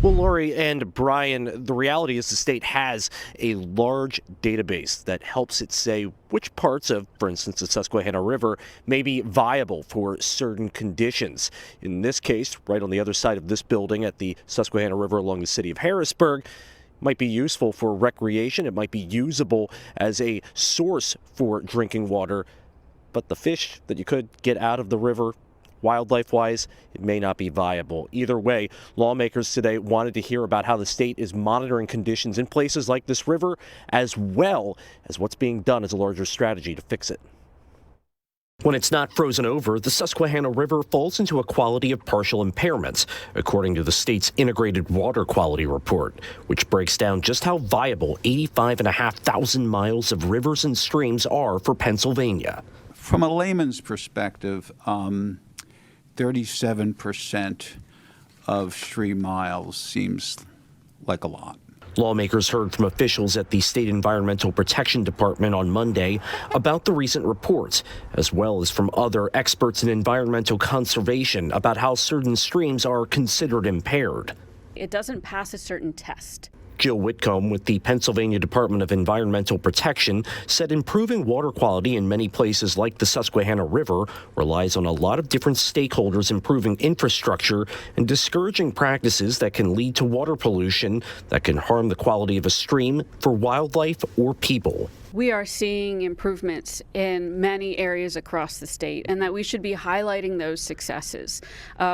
Well, Lori and Brian, the reality is the state has a large database that helps it say which parts of, for instance, the Susquehanna River may be viable for certain conditions. In this case, right on the other side of this building at the Susquehanna River along the city of Harrisburg, might be useful for recreation. It might be usable as a source for drinking water, but the fish that you could get out of the river, wildlife-wise, it may not be viable. Either way, lawmakers today wanted to hear about how the state is monitoring conditions in places like this river, as well as what's being done as a larger strategy to fix it. When it's not frozen over, the Susquehanna River falls into a quality of partial impairments, according to the state's Integrated Water Quality Report, which breaks down just how viable 85,500 miles of rivers and streams are for Pennsylvania. From a layman's perspective, 37% of stream miles seems like a lot. Lawmakers heard from officials at the State Environmental Protection Department on Monday about the recent reports, as well as from other experts in environmental conservation about how certain streams are considered impaired. It doesn't pass a certain test. Jill Whitcomb with the Pennsylvania Department of Environmental Protection said improving water quality in many places like the Susquehanna River relies on a lot of different stakeholders improving infrastructure and discouraging practices that can lead to water pollution that can harm the quality of a stream for wildlife or people. We are seeing improvements in many areas across the state, and that we should be highlighting those successes.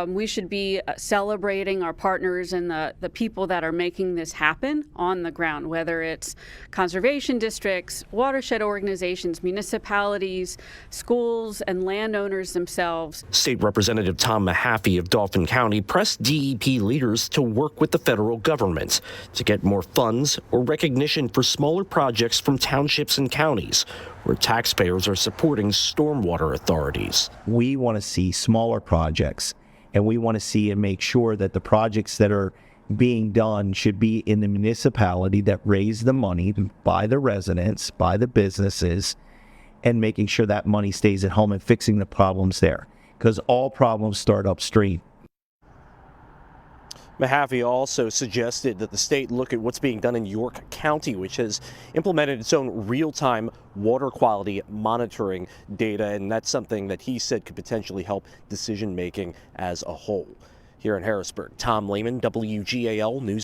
We should be celebrating our partners and the people that are making this happen on the ground, whether it's conservation districts, watershed organizations, municipalities, schools, and landowners themselves. State Representative Tom Mahaffey of Dauphin County pressed DEP leaders to work with the federal government to get more funds or recognition for smaller projects from townships and counties where taxpayers are supporting stormwater authorities. We want to see smaller projects, and we want to see and make sure that the projects that are being done should be in the municipality that raise the money by the residents, by the businesses, and making sure that money stays at home and fixing the problems there, because all problems start upstream. Mahaffey also suggested that the state look at what's being done in York County, which has implemented its own real-time water quality monitoring data, and that's something that he said could potentially help decision-making as a whole. Here in Harrisburg, Tom Lehman, WGAL News.